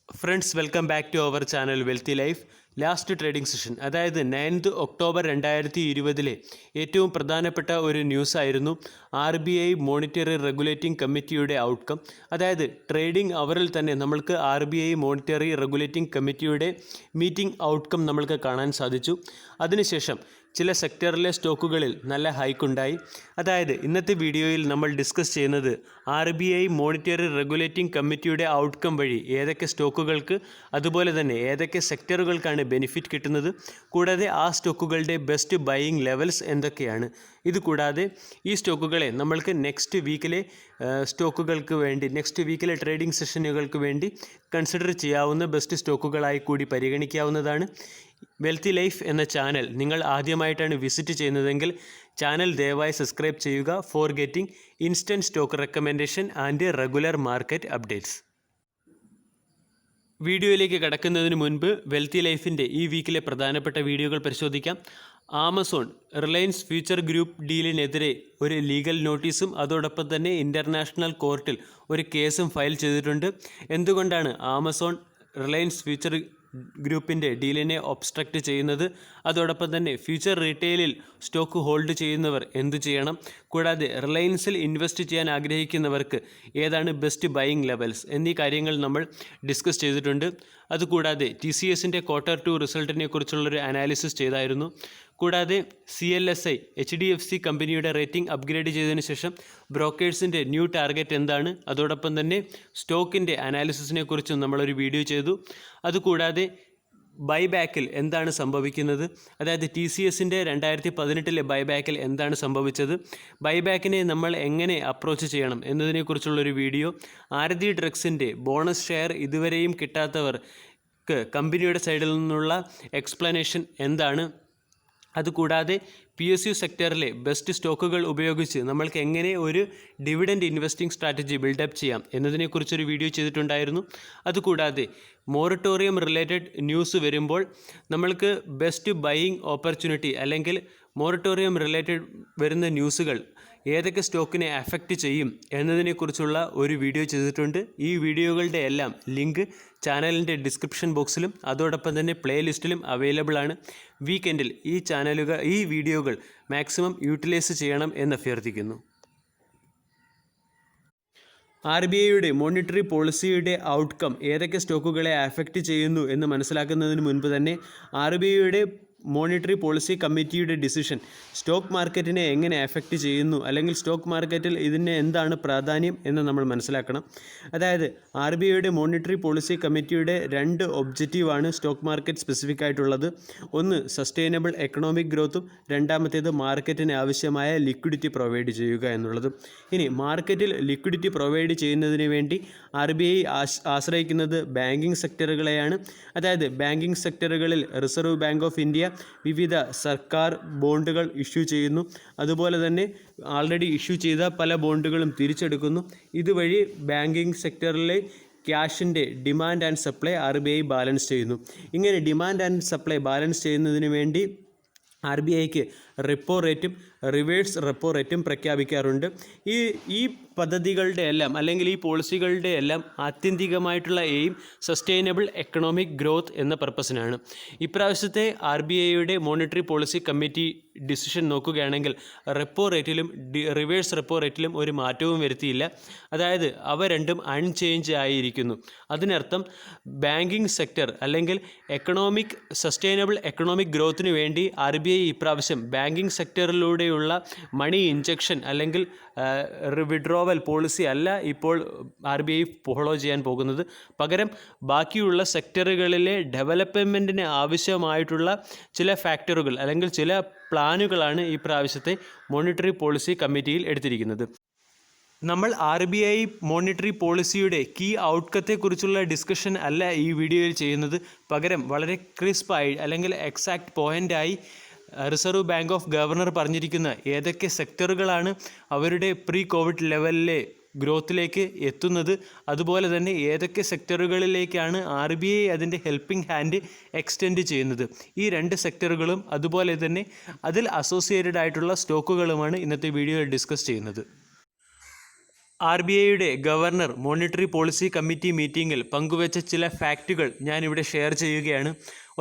Friends, welcome back to our channel Wealthy Life. Last trading session, അതായത് 9th October 2020 ഏറ്റവും പ്രധാനപ്പെട്ട ഒരു news ആയിരുന്നു RBI മോണിറ്ററി റെഗുലേറ്റിംഗ് കമ്മിറ്റിയുടെ ഔട്ട്കം. അതായത് ട്രേഡിംഗ് അവറിൽ തന്നെ നമ്മൾക്ക് RBI മോണിറ്ററി റെഗുലേറ്റിംഗ് കമ്മിറ്റിയുടെ മീറ്റിംഗ് ഔട്ട്കം നമ്മൾക്ക് കാണാൻ സാധിച്ചു. അതിനുശേഷം ചില സെക്ടറിലെ സ്റ്റോക്കുകളിൽ നല്ല ഹൈക്കുണ്ടായി. അതായത് ഇന്നത്തെ വീഡിയോയിൽ നമ്മൾ ഡിസ്കസ് ചെയ്യുന്നത് RBI മോണിറ്ററി റെഗുലേറ്റിംഗ് കമ്മിറ്റിയുടെ ഔട്ട്കം വഴി ഏതൊക്കെ സ്റ്റോക്കുകൾക്ക് അതുപോലെ തന്നെ ഏതൊക്കെ സെക്ടറുകൾക്കാണ് ബെനിഫിറ്റ് കിട്ടുന്നത്, കൂടാതെ ആ സ്റ്റോക്കുകളുടെ ബെസ്റ്റ് ബൈയിങ് ലെവൽസ് എന്തൊക്കെയാണ്. ഇതുകൂടാതെ ഈ സ്റ്റോക്കുകളെ നമ്മൾക്ക് നെക്സ്റ്റ് വീക്കിലെ സ്റ്റോക്കുകൾക്ക് വേണ്ടി, നെക്സ്റ്റ് വീക്കിലെ ട്രേഡിംഗ് സെഷനുകൾക്ക് വേണ്ടി കൺസിഡർ ചെയ്യാവുന്ന ബെസ്റ്റ് സ്റ്റോക്കുകളായി കൂടി പരിഗണിക്കാവുന്നതാണ്. വെൽത്തി ലൈഫ് എന്ന ചാനൽ നിങ്ങൾ ആദ്യമായിട്ടാണ് വിസിറ്റ് ചെയ്യുന്നതെങ്കിൽ ചാനൽ ദയവായി സബ്സ്ക്രൈബ് ചെയ്യുക for getting instant stock recommendation and regular market updates. വീഡിയോയിലേക്ക് കടക്കുന്നതിന് മുൻപ് വെൽത്തി ലൈഫിൻ്റെ ഈ വീക്കിലെ പ്രധാനപ്പെട്ട വീഡിയോകൾ പരിശോധിക്കാം. ആമസോൺ റിലയൻസ് ഫ്യൂച്ചർ ഗ്രൂപ്പ് ഡീലിനെതിരെ ഒരു ലീഗൽ നോട്ടീസും അതോടൊപ്പം തന്നെ ഇൻ്റർനാഷണൽ കോർട്ടിൽ ഒരു കേസും ഫയൽ ചെയ്തിട്ടുണ്ട്. എന്തുകൊണ്ടാണ് ആമസോൺ റിലയൻസ് ഫ്യൂച്ചർ ഗ്രൂപ്പിൻ്റെ ഡീലിനെ ഒബ്സ്ട്രക്റ്റ് ചെയ്യുന്നത്, അതോടൊപ്പം തന്നെ ഫ്യൂച്ചർ റീറ്റെയിലിൽ സ്റ്റോക്ക് ഹോൾഡ് ചെയ്യുന്നവർ എന്തു ചെയ്യണം, കൂടാതെ റിലയൻസിൽ ഇൻവെസ്റ്റ് ചെയ്യാൻ ആഗ്രഹിക്കുന്നവർക്ക് ഏതാണ് ബെസ്റ്റ് ബൈയിങ് ലെവൽസ് എന്നീ കാര്യങ്ങൾ നമ്മൾ ഡിസ്കസ് ചെയ്തിട്ടുണ്ട്. അതുകൂടാതെ TCSൻ്റെ Q2 റിസൾട്ടിനെ കുറിച്ചുള്ളൊരു അനാലിസിസ് ചെയ്തായിരുന്നു. കൂടാതെ CLSI HDFC കമ്പനിയുടെ റേറ്റിംഗ് അപ്ഗ്രേഡ് ചെയ്തതിന് ശേഷം ബ്രോക്കേഴ്സിൻ്റെ ന്യൂ ടാർഗറ്റ് എന്താണ്, അതോടൊപ്പം തന്നെ സ്റ്റോക്കിൻ്റെ അനാലിസിസിനെ കുറിച്ചും നമ്മളൊരു വീഡിയോ ചെയ്തു. അതുകൂടാതെ ബൈബാക്കിൽ എന്താണ് സംഭവിക്കുന്നത്, അതായത് TCSൻ്റെ 2018 ബൈബാക്കിൽ എന്താണ് സംഭവിച്ചത്, ബൈബാക്കിനെ നമ്മൾ എങ്ങനെ അപ്രോച്ച് ചെയ്യണം എന്നതിനെക്കുറിച്ചുള്ളൊരു വീഡിയോ. ആരതി ഡ്രഗ്സിൻ്റെ ബോണസ് ഷെയർ ഇതുവരെയും കിട്ടാത്തവർക്ക് കമ്പനിയുടെ സൈഡിൽ നിന്നുള്ള എക്സ്പ്ലനേഷൻ എന്താണ്, അതുകൂടാതെ PSU സെക്ടറിലെ ബെസ്റ്റ് സ്റ്റോക്കുകൾ ഉപയോഗിച്ച് നമ്മൾക്ക് എങ്ങനെ ഒരു ഡിവിഡൻഡ് ഇൻവെസ്റ്റിംഗ് സ്ട്രാറ്റജി ബിൽഡപ്പ് ചെയ്യാം എന്നതിനെക്കുറിച്ചൊരു വീഡിയോ ചെയ്തിട്ടുണ്ടായിരുന്നു. അതുകൂടാതെ മൊറട്ടോറിയം റിലേറ്റഡ് ന്യൂസ് വരുമ്പോൾ നമ്മൾക്ക് ബെസ്റ്റ് ബൈയിങ് ഓപ്പർച്യൂണിറ്റി അല്ലെങ്കിൽ മൊറട്ടോറിയം റിലേറ്റഡ് വരുന്ന ന്യൂസുകൾ ഏതൊക്കെ സ്റ്റോക്കിനെ അഫക്റ്റ് ചെയ്യും എന്നതിനെക്കുറിച്ചുള്ള ഒരു വീഡിയോ ചെയ്തിട്ടുണ്ട്. ഈ വീഡിയോകളുടെ എല്ലാം ലിങ്ക് ചാനലിൻ്റെ ഡിസ്ക്രിപ്ഷൻ ബോക്സിലും അതോടൊപ്പം തന്നെ പ്ലേലിസ്റ്റിലും അവൈലബിൾ ആണ്. വീക്കെൻഡിൽ ഈ വീഡിയോകൾ മാക്സിമം യൂട്ടിലൈസ് ചെയ്യണം എന്ന് അഭ്യർത്ഥിക്കുന്നു. RBIയുടെ മോണിറ്ററി പോളിസിയുടെ ഔട്ട്കം ഏതൊക്കെ സ്റ്റോക്കുകളെ അഫക്റ്റ് ചെയ്യുന്നു എന്ന് മനസ്സിലാക്കുന്നതിന് മുൻപ് തന്നെ RBIയുടെ മോണിറ്ററി പോളിസി കമ്മിറ്റിയുടെ ഡിസിഷൻ സ്റ്റോക്ക് മാർക്കറ്റിനെ എങ്ങനെ അഫക്റ്റ് ചെയ്യുന്നു, അല്ലെങ്കിൽ സ്റ്റോക്ക് മാർക്കറ്റിൽ ഇതിന് എന്താണ് പ്രാധാന്യം എന്ന് നമ്മൾ മനസ്സിലാക്കണം. അതായത് RBIയുടെ മോണിറ്ററി പോളിസി കമ്മിറ്റിയുടെ 2 ഒബ്ജക്റ്റീവാണ് സ്റ്റോക്ക് മാർക്കറ്റ് സ്പെസിഫിക് ആയിട്ടുള്ളത്. ഒന്ന് സസ്റ്റൈനബിൾ എക്കണോമിക് ഗ്രോത്തും രണ്ടാമത്തേത് മാർക്കറ്റിന് ആവശ്യമായ ലിക്വിഡിറ്റി പ്രൊവൈഡ് ചെയ്യുക എന്നുള്ളതും. ഇനി മാർക്കറ്റിൽ ലിക്വിഡിറ്റി പ്രൊവൈഡ് ചെയ്യുന്നതിന് വേണ്ടി RBI ആശ്രയിക്കുന്നത് ബാങ്കിങ് സെക്ടറുകളെയാണ്. അതായത് ബാങ്കിങ് സെക്ടറുകളിൽ റിസർവ് ബാങ്ക് ഓഫ് ഇന്ത്യ വിവിധ സർക്കാർ ബോണ്ടുകൾ ഇഷ്യൂ ചെയ്യുന്നു. അതുപോലെ തന്നെ ആൾറെഡി ഇഷ്യൂ ചെയ്ത പല ബോണ്ടുകളും തിരിച്ചെടുക്കുന്നു. ഇതുവഴി ബാങ്കിങ് സെക്ടറിലെ ക്യാഷിൻ്റെ demand and supply RBI balance ചെയ്യുന്നു. ഇങ്ങനെ ഡിമാൻഡ് ആൻഡ് സപ്ലൈ ബാലൻസ് ചെയ്യുന്നതിന് വേണ്ടി RBIക്ക് റെപ്പോ റേറ്റും റിവേഴ്സ് റെപ്പോ റേറ്റും പ്രഖ്യാപിക്കാറുണ്ട്. ഈ പദ്ധതികളുടെ എല്ലാം അല്ലെങ്കിൽ ഈ പോളിസികളുടെ എല്ലാം ആത്യന്തികമായിട്ടുള്ള എയിം സസ്റ്റൈനബിൾ എക്കണോമിക് ഗ്രോത്ത് എന്ന പർപ്പസിനാണ്. ഇപ്രാവശ്യത്തെ RBIയുടെ മോണിറ്ററി പോളിസി കമ്മിറ്റി ഡിസിഷൻ നോക്കുകയാണെങ്കിൽ റെപ്പോ റേറ്റിലും റിവേഴ്സ് റെപ്പോ റേറ്റിലും ഒരു മാറ്റവും വരുത്തിയില്ല. അതായത് അവ രണ്ടും അൺചേഞ്ച് ആയിരിക്കുന്നു. അതിനർത്ഥം ബാങ്കിങ് സെക്ടർ അല്ലെങ്കിൽ സസ്റ്റൈനബിൾ എക്കണോമിക് ഗ്രോത്തിന് വേണ്ടി RBI ഇപ്രാവശ്യം ബാങ്കിങ് സെക്ടറിലൂടെയുള്ള മണി ഇഞ്ചക്ഷൻ അല്ലെങ്കിൽ വിഡ്രോവൽ പോളിസി അല്ല ഇപ്പോൾ RBI ഫോളോ ചെയ്യാൻ പോകുന്നത്. പകരം ബാക്കിയുള്ള സെക്ടറുകളിലെ ഡെവലപ്മെൻറ്റിന് ആവശ്യമായിട്ടുള്ള ചില ഫാക്ടറുകൾ അല്ലെങ്കിൽ ചില പ്ലാനുകളാണ് ഈ പ്രാവശ്യത്തെ മോണിറ്ററി പോളിസി കമ്മിറ്റിയിൽ എടുത്തിരിക്കുന്നത്. നമ്മൾ RBI മോണിറ്ററി പോളിസിയുടെ കീ ഔട്ട്കത്തെക്കുറിച്ചുള്ള ഡിസ്കഷൻ അല്ല ഈ വീഡിയോയിൽ ചെയ്യുന്നത്. പകരം വളരെ ക്രിസ്പായി അല്ലെങ്കിൽ എക്സാക്റ്റ് പോയിൻ്റായി റിസർവ് ബാങ്ക് ഓഫ് ഗവർണർ പറഞ്ഞിരിക്കുന്ന ഏതൊക്കെ സെക്ടറുകളാണ് അവരുടെ പ്രീ കോവിഡ് ലെവലിലെ ഗ്രോത്തിലേക്ക് എത്തുന്നത്, അതുപോലെ തന്നെ ഏതൊക്കെ സെക്ടറുകളിലേക്കാണ് RBI അതിൻ്റെ ഹെൽപ്പിംഗ് ഹാൻഡ് എക്സ്റ്റെൻഡ് ചെയ്യുന്നത്, ഈ 2 സെക്ടറുകളും അതുപോലെ തന്നെ അതിൽ അസോസിയേറ്റഡ് ആയിട്ടുള്ള സ്റ്റോക്കുകളുമാണ് ഇന്നത്തെ വീഡിയോയിൽ ഡിസ്കസ് ചെയ്യുന്നത്. RBIയുടെ ഗവർണർ മോണിറ്ററി പോളിസി കമ്മിറ്റി മീറ്റിങ്ങിൽ പങ്കുവച്ച ചില ഫാക്റ്റുകൾ ഞാനിവിടെ ഷെയർ ചെയ്യുകയാണ്.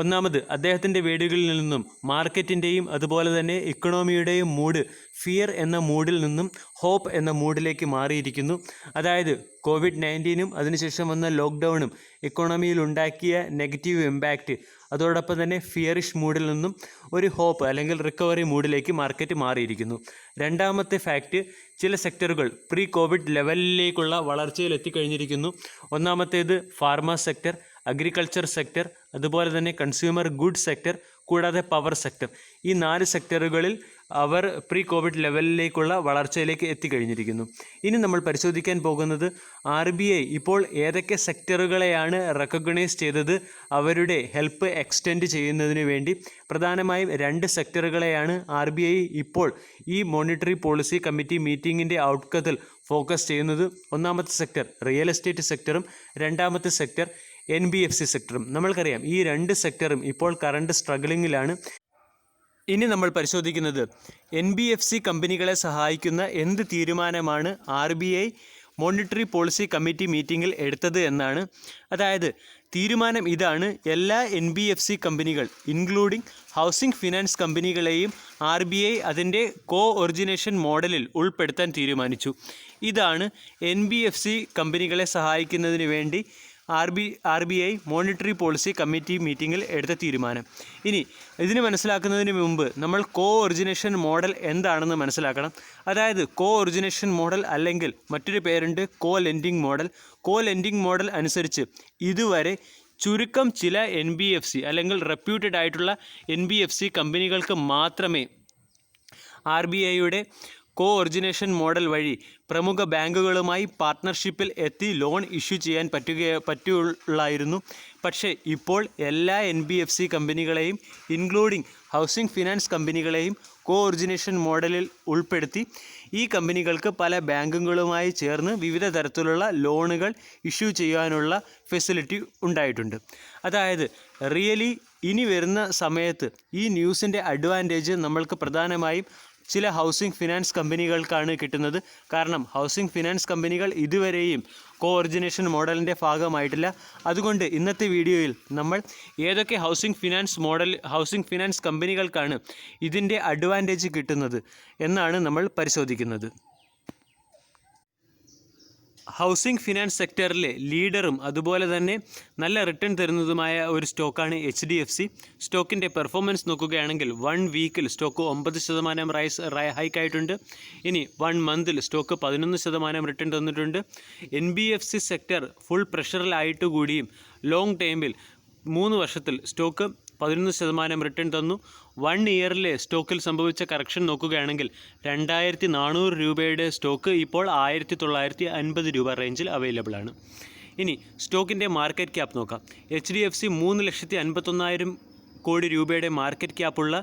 ഒന്നാമത്, അദ്ദേഹത്തിൻ്റെ വേടുകളിൽ നിന്നും മാർക്കറ്റിൻ്റെയും അതുപോലെ തന്നെ ഇക്കണോമിയുടെയും മൂഡ് ഫിയർ എന്ന മൂഡിൽ നിന്നും ഹോപ്പ് എന്ന മൂഡിലേക്ക് മാറിയിരിക്കുന്നു. അതായത് COVID-19 അതിനുശേഷം വന്ന ലോക്ക്ഡൗണും ഇക്കോണമിയിൽ ഉണ്ടാക്കിയ നെഗറ്റീവ് ഇമ്പാക്റ്റ്, അതോടൊപ്പം തന്നെ ഫിയറിഷ് മൂഡിൽ നിന്നും ഒരു ഹോപ്പ് അല്ലെങ്കിൽ റിക്കവറി മൂഡിലേക്ക് മാർക്കറ്റ് മാറിയിരിക്കുന്നു. രണ്ടാമത്തെ ഫാക്റ്റ്, ചില സെക്ടറുകൾ പ്രീ കോവിഡ് ലെവലിലേക്കുള്ള വളർച്ചയിൽ എത്തിക്കഴിഞ്ഞിരിക്കുന്നു. ഒന്നാമത്തേത് ഫാർമ സെക്ടർ, അഗ്രികൾച്ചർ സെക്ടർ, അതുപോലെ തന്നെ കൺസ്യൂമർ ഗുഡ്സ് സെക്ടർ, കൂടാതെ പവർ സെക്ടർ. ഈ 4 സെക്ടറുകളിൽ അവർ പ്രീ കോവിഡ് ലെവലിലേക്കുള്ള വളർച്ചയിലേക്ക് എത്തിക്കഴിഞ്ഞിരിക്കുന്നു. ഇനി നമ്മൾ പരിശോധിക്കാൻ പോകുന്നത് RBI ഇപ്പോൾ ഏതൊക്കെ സെക്ടറുകളെയാണ് റെക്കഗ്നൈസ് ചെയ്തത് അവരുടെ ഹെൽപ്പ് എക്സ്റ്റെൻഡ് ചെയ്യുന്നതിന് വേണ്ടി. പ്രധാനമായും 2 സെക്ടറുകളെയാണ് RBI ഇപ്പോൾ ഈ മോണിറ്ററി പോളിസി കമ്മിറ്റി മീറ്റിങ്ങിൻ്റെ ഔട്ട്കത്തിൽ ഫോക്കസ് ചെയ്യുന്നത്. ഒന്നാമത്തെ സെക്ടർ റിയൽ എസ്റ്റേറ്റ് സെക്ടറും രണ്ടാമത്തെ സെക്ടർ NBFC സെക്ടറും. നമ്മൾക്കറിയാം ഈ 2 സെക്ടറും ഇപ്പോൾ കറണ്ട് സ്ട്രഗിളിങ്ങിലാണ്. ഇനി നമ്മൾ പരിശോധിക്കുന്നത് NBFC കമ്പനികളെ സഹായിക്കുന്ന എന്ത് തീരുമാനമാണ് RBI മോണിറ്ററി പോളിസി കമ്മിറ്റി മീറ്റിങ്ങിൽ എടുത്തത് എന്നാണ്. അതായത് തീരുമാനം ഇതാണ്: എല്ലാ NBFC കമ്പനികൾ ഇൻക്ലൂഡിംഗ് ഹൗസിംഗ് ഫിനാൻസ് കമ്പനികളെയും RBI അതിൻ്റെ ഒറിജിനേഷൻ മോഡലിൽ ഉൾപ്പെടുത്താൻ തീരുമാനിച്ചു. ഇതാണ് NBFC കമ്പനികളെ സഹായിക്കുന്നതിന് വേണ്ടി RBI മോണിറ്ററി പോളിസി കമ്മിറ്റി മീറ്റിങ്ങിൽ എടുത്ത തീരുമാനം. ഇനി ഇതിന് മനസ്സിലാക്കുന്നതിന് മുമ്പ് നമ്മൾ ഒറിജിനേഷൻ മോഡൽ എന്താണെന്ന് മനസ്സിലാക്കണം. അതായത് ഒറിജിനേഷൻ മോഡൽ അല്ലെങ്കിൽ മറ്റൊരു പേരുണ്ട് ലെൻഡിങ് മോഡൽ. ലെൻഡിങ് മോഡൽ അനുസരിച്ച് ഇതുവരെ ചുരുക്കം ചില NBFC അല്ലെങ്കിൽ റെപ്യൂട്ടഡ് ആയിട്ടുള്ള NBFC കമ്പനികൾക്ക് മാത്രമേ RBIയുടെ ഒറിജിനേഷൻ മോഡൽ വഴി പ്രമുഖ ബാങ്കുകളുമായി പാർട്ട്ണർഷിപ്പിൽ എത്തി ലോൺ ഇഷ്യൂ ചെയ്യാൻ പറ്റുള്ളായിരുന്നു. പക്ഷേ ഇപ്പോൾ എല്ലാ NBFC കമ്പനികളെയും ഇൻക്ലൂഡിംഗ് ഹൗസിംഗ് ഫിനാൻസ് കമ്പനികളെയും ഒറിജിനേഷൻ മോഡലിൽ ഉൾപ്പെടുത്തി ഈ കമ്പനികൾക്ക് പല ബാങ്കുകളുമായി ചേർന്ന് വിവിധ തരത്തിലുള്ള ലോണുകൾ ഇഷ്യൂ ചെയ്യാനുള്ള ഫെസിലിറ്റി ഉണ്ടായിട്ടുണ്ട്. അതായത് റിയലി ഇനി വരുന്ന സമയത്ത് ഈ ന്യൂസിൻ്റെ അഡ്വാൻറ്റേജ് നമ്മൾക്ക് പ്രധാനമായും ചില ഹൗസിംഗ് ഫിനാൻസ് കമ്പനികൾക്കാണ് കിട്ടുന്നത്. കാരണം ഹൗസിംഗ് ഫിനാൻസ് കമ്പനികൾ ഇതുവരെയും ഒറിജിനേഷൻ മോഡലിൻ്റെ ഭാഗമായിട്ടില്ല. അതുകൊണ്ട് ഇന്നത്തെ വീഡിയോയിൽ നമ്മൾ ഏതൊക്കെ ഹൗസിംഗ് ഫിനാൻസ് കമ്പനികൾക്കാണ് ഇതിൻ്റെ അഡ്വാൻറ്റേജ് കിട്ടുന്നത് എന്നാണ് നമ്മൾ പരിശോധിക്കുന്നത്. ഹൗസിംഗ് ഫിനാൻസ് സെക്ടറിലെ ലീഡറും അതുപോലെ തന്നെ നല്ല റിട്ടേൺ തരുന്നതുമായ ഒരു സ്റ്റോക്കാണ് HDFC. സ്റ്റോക്കിൻ്റെ പെർഫോമൻസ് നോക്കുകയാണെങ്കിൽ 1 വീക്കിൽ സ്റ്റോക്ക് 9% ഹൈക്കായിട്ടുണ്ട്. ഇനി 1 മന്തിൽ സ്റ്റോക്ക് 11% റിട്ടേൺ തന്നിട്ടുണ്ട്. NBFC സെക്ടർ ഫുൾ പ്രഷറിലായിട്ട് കൂടിയും ലോങ് ടൈമിൽ 3 വർഷത്തിൽ സ്റ്റോക്ക് 11% റിട്ടേൺ തന്നു. 1 ഇയറിലെ സ്റ്റോക്കിൽ സംഭവിച്ച കറക്ഷൻ നോക്കുകയാണെങ്കിൽ 2400 രൂപയുടെ സ്റ്റോക്ക് ഇപ്പോൾ 1950 രൂപ റേഞ്ചിൽ അവൈലബിൾ ആണ്. ഇനി സ്റ്റോക്കിൻ്റെ മാർക്കറ്റ് ക്യാപ്പ് നോക്കാം. HDFC 3,51,000 കോടി രൂപയുടെ മാർക്കറ്റ് ക്യാപ്പുള്ള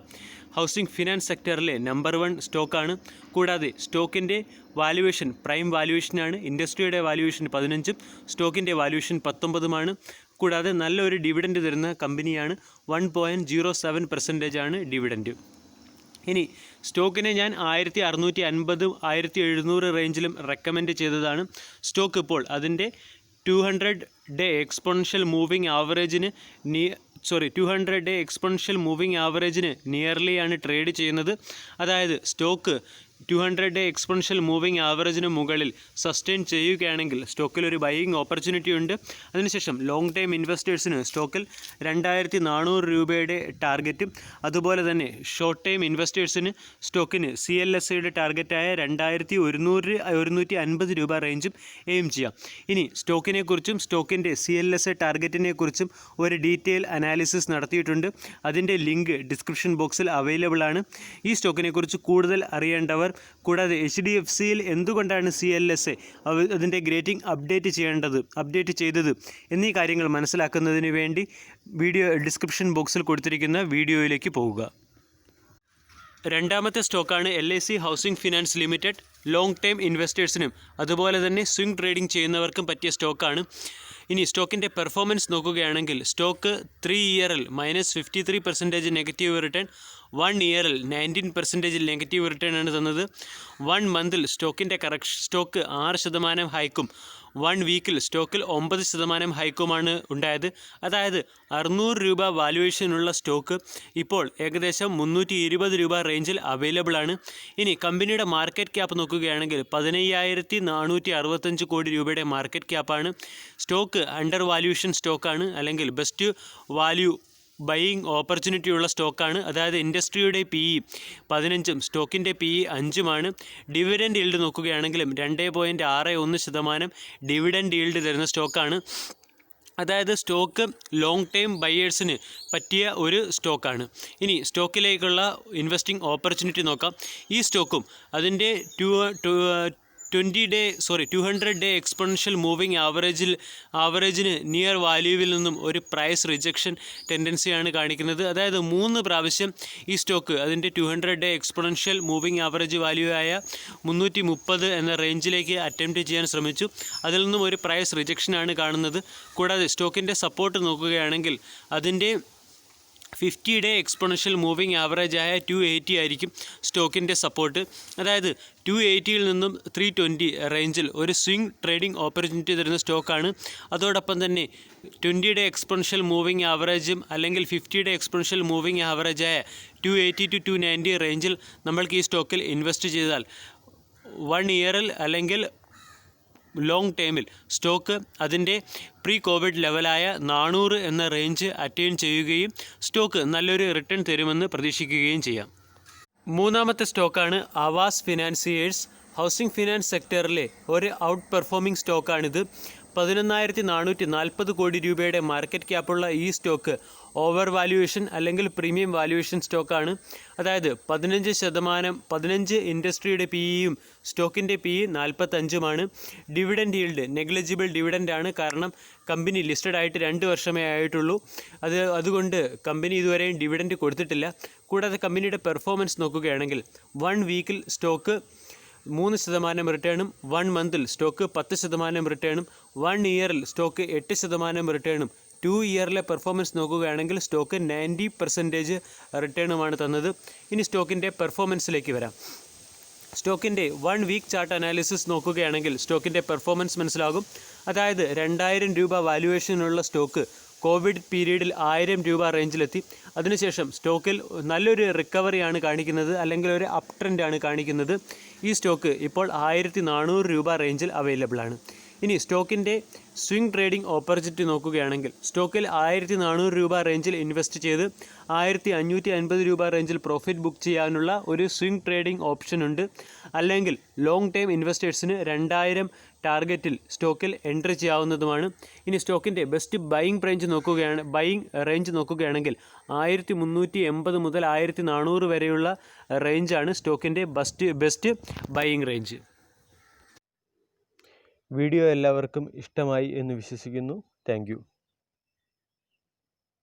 ഹൗസിംഗ് ഫിനാൻസ് സെക്ടറിലെ നമ്പർ 1 സ്റ്റോക്കാണ്. കൂടാതെ സ്റ്റോക്കിൻ്റെ വാല്യുവേഷൻ പ്രൈം വാല്യുവേഷനാണ്. ഇൻഡസ്ട്രിയുടെ വാല്യുവേഷൻ 15ഉം സ്റ്റോക്കിൻ്റെ വാല്യുവേഷൻ 19ഉമാണ്. കൂടാതെ നല്ലൊരു ഡിവിഡൻഡ് തരുന്ന കമ്പനിയാണ്. 1.07% ആണ് ഡിവിഡൻഡ്. ഇനി സ്റ്റോക്കിനെ ഞാൻ 1650 1700 റേഞ്ചിലും റെക്കമെൻഡ് ചെയ്തതാണ്. സ്റ്റോക്ക് ഇപ്പോൾ അതിൻ്റെ 200-ഡേ എക്സ്പോണൻഷ്യൽ മൂവിംഗ് ആവറേജിന് 200-ഡേ എക്സ്പോണൻഷ്യൽ മൂവിംഗ് ആവറേജിന് നിയർലിയാണ് ട്രേഡ് ചെയ്യുന്നത്. അതായത് സ്റ്റോക്ക് 200-ഡേ എക്സ്പോണൻഷ്യൽ മൂവിംഗ് ആവറേജിന് മുകളിൽ സസ്റ്റെയിൻ ചെയ്യുകയാണെങ്കിൽ സ്റ്റോക്കിൽ ഒരു ബൈയിങ് ഓപ്പർച്യൂണിറ്റി ഉണ്ട്. അതിനുശേഷം ലോങ് ടൈം ഇൻവെസ്റ്റേഴ്സിന് സ്റ്റോക്കിൽ 2400 രൂപയുടെ ടാർഗറ്റും അതുപോലെ തന്നെ ഷോർട്ട് ടൈം ഇൻവെസ്റ്റേഴ്സിന് സ്റ്റോക്കിന് CLSAയുടെ ടാർഗറ്റായ 2150 രൂപ റേഞ്ചും എയിം ചെയ്യാം. ഇനി സ്റ്റോക്കിനെക്കുറിച്ചും സ്റ്റോക്കിൻ്റെ CLSA ടാർഗറ്റിനെക്കുറിച്ചും ഒരു ഡീറ്റെയിൽ അനാലിസിസ് നടത്തിയിട്ടുണ്ട്. അതിൻ്റെ ലിങ്ക് ഡിസ്ക്രിപ്ഷൻ ബോക്സിൽ അവൈലബിൾ ആണ്. ഈ സ്റ്റോക്കിനെക്കുറിച്ച് കൂടുതൽ അറിയേണ്ടവർ, കൂടാതെ HDFCയിൽ എന്തുകൊണ്ടാണ് CLSA അതിൻ്റെ ഗ്രേറ്റിംഗ് അപ്ഡേറ്റ് ചെയ്തത് എന്നീ കാര്യങ്ങൾ മനസ്സിലാക്കുന്നതിന് വേണ്ടി വീഡിയോ ഡിസ്ക്രിപ്ഷൻ ബോക്സിൽ കൊടുത്തിരിക്കുന്ന വീഡിയോയിലേക്ക് പോവുക. രണ്ടാമത്തെ സ്റ്റോക്കാണ് LIC housing finance limited. Long time ഇൻവെസ്റ്റേഴ്സിനും അതുപോലെ തന്നെ സ്വിംഗ് ട്രേഡിംഗ് ചെയ്യുന്നവർക്കും പറ്റിയ സ്റ്റോക്കാണ്. ഇനി സ്റ്റോക്കിൻ്റെ പെർഫോമൻസ് നോക്കുകയാണെങ്കിൽ സ്റ്റോക്ക് 3 ഇയറിൽ -53% നെഗറ്റീവ് റിട്ടേൺ, 1 ഇയറിൽ 19% നെഗറ്റീവ് റിട്ടേൺ ആണ് തന്നത്. 1 മന്തിൽ സ്റ്റോക്കിൻ്റെ സ്റ്റോക്ക് 6% ഹൈക്കും 1 വീക്കിൽ സ്റ്റോക്കിൽ 9% ഹൈക്കുമാണ് ഉണ്ടായത്. അതായത് 600 രൂപ വാല്യുവേഷനുള്ള സ്റ്റോക്ക് ഇപ്പോൾ ഏകദേശം 320 രൂപ റേഞ്ചിൽ അവൈലബിൾ ആണ്. ഇനി കമ്പനിയുടെ മാർക്കറ്റ് ക്യാപ്പ് നോക്കുകയാണെങ്കിൽ 15,465 കോടി രൂപയുടെ മാർക്കറ്റ് ക്യാപ്പാണ്. സ്റ്റോക്ക് അണ്ടർ വാല്യുവേഷൻ സ്റ്റോക്കാണ്, അല്ലെങ്കിൽ ബെസ്റ്റ് വാല്യൂ ബൈയിങ് ഓപ്പർച്യൂണിറ്റി ഉള്ള സ്റ്റോക്കാണ്. അതായത് ഇൻഡസ്ട്രിയുടെ PE 15ഉം സ്റ്റോക്കിൻ്റെ PE 5ഉമാണ്. ഡിവിഡൻഡ് ഈൽഡ് നോക്കുകയാണെങ്കിലും 2.61% ഡിവിഡൻഡ് ഈൽഡ് തരുന്ന സ്റ്റോക്കാണ്. അതായത് സ്റ്റോക്ക് ലോങ് ടൈം ബയേഴ്സിന് പറ്റിയ ഒരു സ്റ്റോക്കാണ്. ഇനി സ്റ്റോക്കിലേക്കുള്ള ഇൻവെസ്റ്റിംഗ് ഓപ്പർച്യൂണിറ്റി നോക്കാം. ഈ സ്റ്റോക്കും അതിൻ്റെ 200 ഡേ എക്സ്പോണൻഷ്യൽ മൂവിങ് ആവറേജിന് നിയർ വാല്യൂവിൽ നിന്നും ഒരു പ്രൈസ് റിജക്ഷൻ ടെൻഡൻസിയാണ് കാണിക്കുന്നത്. അതായത് 3 പ്രാവശ്യം ഈ സ്റ്റോക്ക് അതിൻ്റെ 200 day exponential moving average value ആയ 330 എന്ന റേഞ്ചിലേക്ക് അറ്റംപ്റ്റ് ചെയ്യാൻ ശ്രമിച്ചു. അതിൽ നിന്നും ഒരു പ്രൈസ് റിജക്ഷനാണ് കാണുന്നത്. കൂടാതെ സ്റ്റോക്കിൻ്റെ സപ്പോർട്ട് നോക്കുകയാണെങ്കിൽ അതിൻ്റെ 50 ഡേ എക്സ്പോണൻഷ്യൽ മൂവിങ് ആവറേജ് ആയ 280 ആയിരിക്കും സ്റ്റോക്കിൻ്റെ സപ്പോർട്ട്. അതായത് 280യിൽ നിന്നും 320 റേഞ്ചിൽ ഒരു സ്വിംഗ് ട്രേഡിംഗ് ഓപ്പർച്യൂണിറ്റി തരുന്ന സ്റ്റോക്കാണ്. അതോടൊപ്പം തന്നെ 20 ഡേ എക്സ്പോണൻഷ്യൽ മൂവിങ് ആവറേജും അല്ലെങ്കിൽ 50 ഡേ എക്സ്പോണൻഷ്യൽ മൂവിങ് ആവറേജായ 280 to 290 റേഞ്ചിൽ നമ്മൾക്ക് ഈ സ്റ്റോക്കിൽ ഇൻവെസ്റ്റ് ചെയ്താൽ 1 ഇയറിൽ അല്ലെങ്കിൽ ലോങ് ടൈമിൽ സ്റ്റോക്ക് അതിൻ്റെ പ്രീ കോവിഡ് ലെവലായ 400 എന്ന റേഞ്ച് അറ്റൈൻ ചെയ്യുകയും സ്റ്റോക്ക് നല്ലൊരു റിട്ടേൺ തരുമെന്ന് പ്രതീക്ഷിക്കുകയും ചെയ്യാം. മൂന്നാമത്തെ സ്റ്റോക്കാണ് ആവാസ് ഫിനാൻസിയേഴ്സ്. ഹൗസിംഗ് ഫിനാൻസ് സെക്ടറിലെ ഒരു ഔട്ട് പെർഫോമിംഗ് സ്റ്റോക്കാണിത്. 11,440 കോടി രൂപയുടെ മാർക്കറ്റ് ക്യാപ്പുള്ള ഈ സ്റ്റോക്ക് ഓവർ വാല്യുവേഷൻ അല്ലെങ്കിൽ പ്രീമിയം വാല്യുവേഷൻ സ്റ്റോക്കാണ്. അതായത് 15% ഇൻഡസ്ട്രിയുടെ PEയും സ്റ്റോക്കിൻ്റെ PE 45ഉമാണ്. ഡിവിഡൻഡ് ഈൽഡ് നെഗ്ലിജിബിൾ ഡിവിഡൻഡാണ്. കാരണം കമ്പനി ലിസ്റ്റഡ് ആയിട്ട് 2 വർഷമേ ആയിട്ടുള്ളൂ. അതുകൊണ്ട് കമ്പനി ഇതുവരെയും ഡിവിഡൻഡ് കൊടുത്തിട്ടില്ല. കൂടാതെ കമ്പനിയുടെ പെർഫോമൻസ് നോക്കുകയാണെങ്കിൽ 1 വീക്കിൽ സ്റ്റോക്ക് 3% റിട്ടേണും, 1 മന്തിൽ സ്റ്റോക്ക് 10% റിട്ടേണും, 1 ഇയറിൽ സ്റ്റോക്ക് 8% റിട്ടേണും, 2 ഇയറിലെ പെർഫോമൻസ് നോക്കുകയാണെങ്കിൽ സ്റ്റോക്ക് 90% റിട്ടേണുമാണ് തന്നത്. ഇനി സ്റ്റോക്കിൻ്റെ പെർഫോമൻസിലേക്ക് വരാം. സ്റ്റോക്കിൻ്റെ 1 വീക്ക് ചാർട്ട് അനാലിസിസ് നോക്കുകയാണെങ്കിൽ സ്റ്റോക്കിൻ്റെ പെർഫോമൻസ് മനസ്സിലാകും. അതായത് 2000 രൂപ വാല്യുവേഷനുള്ള സ്റ്റോക്ക് കോവിഡ് പീരീഡിൽ 1000 രൂപ റേഞ്ചിലെത്തി. അതിനുശേഷം സ്റ്റോക്കിൽ നല്ലൊരു റിക്കവറിയാണ് കാണിക്കുന്നത്, അല്ലെങ്കിൽ ഒരു അപ് ട്രെൻഡാണ് കാണിക്കുന്നത്. ഈ സ്റ്റോക്ക് ഇപ്പോൾ 1400 രൂപ റേഞ്ചിൽ അവൈലബിൾ ആണ്. ഇനി സ്റ്റോക്കിൻ്റെ സ്വിംഗ് ട്രേഡിംഗ് ഓപ്പർച്യൂണിറ്റി നോക്കുകയാണെങ്കിൽ സ്റ്റോക്കിൽ 1400 രൂപ റേഞ്ചിൽ ഇൻവെസ്റ്റ് ചെയ്ത് 1550 രൂപ റേഞ്ചിൽ പ്രോഫിറ്റ് ബുക്ക് ചെയ്യാനുള്ള ഒരു സ്വിംഗ് ട്രേഡിംഗ് ഓപ്ഷൻ ഉണ്ട്. അല്ലെങ്കിൽ ലോങ് ടൈം ഇൻവെസ്റ്റേഴ്സിന് 2000 ടാർഗറ്റിൽ സ്റ്റോക്കിൽ എൻട്രി ചെയ്യാവുന്നതുമാണ്. ഇനി സ്റ്റോക്കിൻ്റെ ബെസ്റ്റ് ബൈയിങ് റേഞ്ച് നോക്കുകയാണെങ്കിൽ 1380 മുതൽ 1400 വരെയുള്ള റേഞ്ചാണ് സ്റ്റോക്കിൻ്റെ ബെസ്റ്റ് ബൈയിങ് റേഞ്ച്. വീഡിയോ എല്ലാവർക്കും ഇഷ്ടമായി എന്ന് വിശ്വസിക്കുന്നു. Thank you.